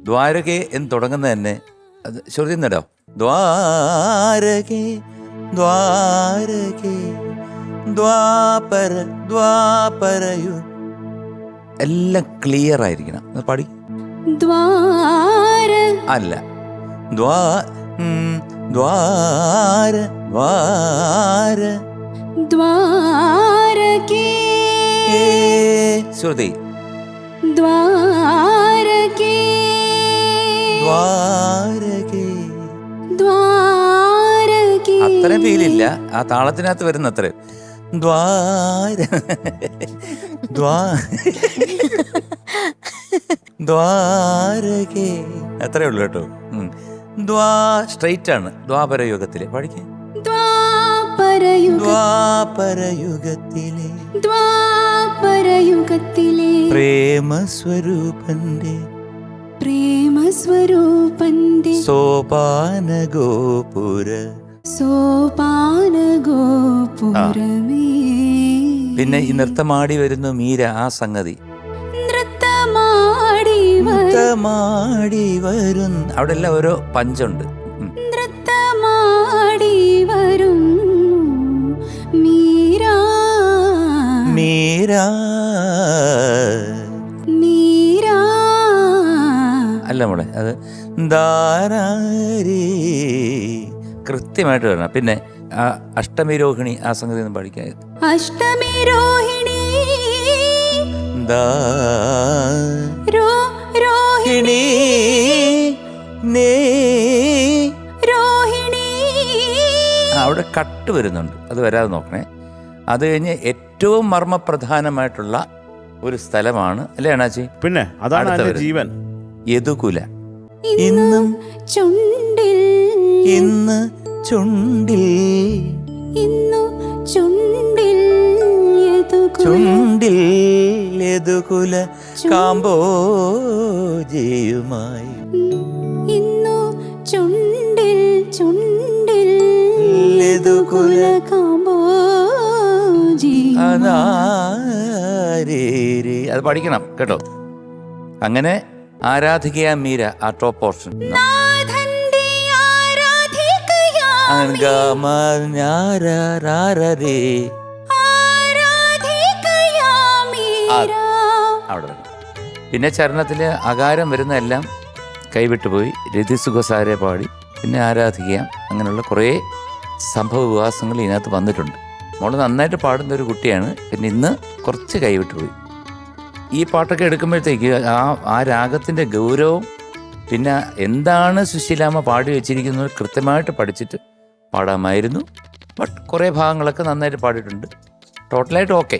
ദ്വാരകെ എന്ന് തുടങ്ങുന്നത് തന്നെ അത് ശ്രുതി നേടോ. ദ്വാരകെ ദ്വാരകെ ദ്വാപര ദ്വാപരയു എല്ലാം ക്ലിയർ ആയിരിക്കണം. പാടി. അല്ല ദ്വാര ദ്വാര ദ്വാരകേ ശ്രുതി. ദ്വാരകേ ദ്വാരകേ ദ്വാരകേ. അത്രയും ഫീലില്ല ആ താളത്തിനകത്ത് വരുന്ന അത്രയും. ദ്വാരകേ അത്രേ ഉള്ളു കേട്ടോ. സ്ട്രൈറ്റ് ആണ്. ദ്വാപരയുഗത്തിലെ പാടിക്കേ. ദ്വാപരയുഗത്തിലെ ദ്വാപരയുഗത്തിലെ പ്രേമസ്വരൂപന്റെ പ്രേമസ്വരൂപന്റെ സോപാന ഗോപുര സോപാന ഗോപുരമേ. പിന്നെ ഈ നൃത്തമാടി വരുന്നു മീര. ആ സംഗതി നൃത്തമാടി വരും. അവിടെ എല്ലാം ഓരോ പഞ്ചുണ്ട്. നൃത്തമാടി വരും മീരാ മീരാ മീരാ. അല്ല മോളെ, അത് ധാരാരി കൃത്യമായിട്ട് വരണം. പിന്നെ ആ അഷ്ടമിരോഹിണി ആ സംഗതി ഒന്നും പഠിക്കാൻ. അഷ്ടമിരോഹിണി രോഹിണി രോഹിണി. അവിടെ കട്ട് വരുന്നുണ്ട്, അത് വരാതെ നോക്കണേ. അത് കഴിഞ്ഞ് ഏറ്റവും മർമ്മപ്രധാനമായിട്ടുള്ള ഒരു സ്ഥലമാണ് അല്ലേ അണ്ണാച്ചി? പിന്നെ അതാണ് ജീവൻ. യദുകുല. ഇന്നും ചുണ്ടിൽ ഇന്ന് ചുണ്ടിൽ ഇന്നു ചുണ്ടിൽ ചുണ്ടിൽ യദുകുല കാമ്പോജിയുമായി. ഇന്നു ചുണ്ടിൽ ചുണ്ടിൽ യദുകുല കാമ്പോജി. അത് പഠിക്കണം കേട്ടോ. അങ്ങനെ ആരാധികയാ മീര ആ ടോപ്പ് പോർഷൻ. അവിടെ പിന്നെ ചരണത്തില് അകാരം വരുന്നതെല്ലാം കൈവിട്ടുപോയി. രതിസുഖസാരെ പാടി പിന്നെ ആരാധിക്കാം. അങ്ങനെയുള്ള കുറേ സംഭവ വികാസങ്ങൾ ഇതിനകത്ത് വന്നിട്ടുണ്ട്. മോള് നന്നായിട്ട് പാടുന്ന ഒരു കുട്ടിയാണ്. പിന്നെ ഇന്ന് കുറച്ച് കൈവിട്ടുപോയി. ഈ പാട്ടൊക്കെ എടുക്കുമ്പോഴത്തേക്ക് ആ രാഗത്തിൻ്റെ ഗൗരവം, പിന്നെ എന്താണ് സുശീലാമ്മ പാടി വെച്ചിരിക്കുന്നത് കൃത്യമായിട്ട് പഠിച്ചിട്ട് പാടാമായിരുന്നു. ബട്ട് കുറേ ഭാഗങ്ങളൊക്കെ നന്നായിട്ട് പാടിയിട്ടുണ്ട്. ടോട്ടലായിട്ട് ഓക്കെ.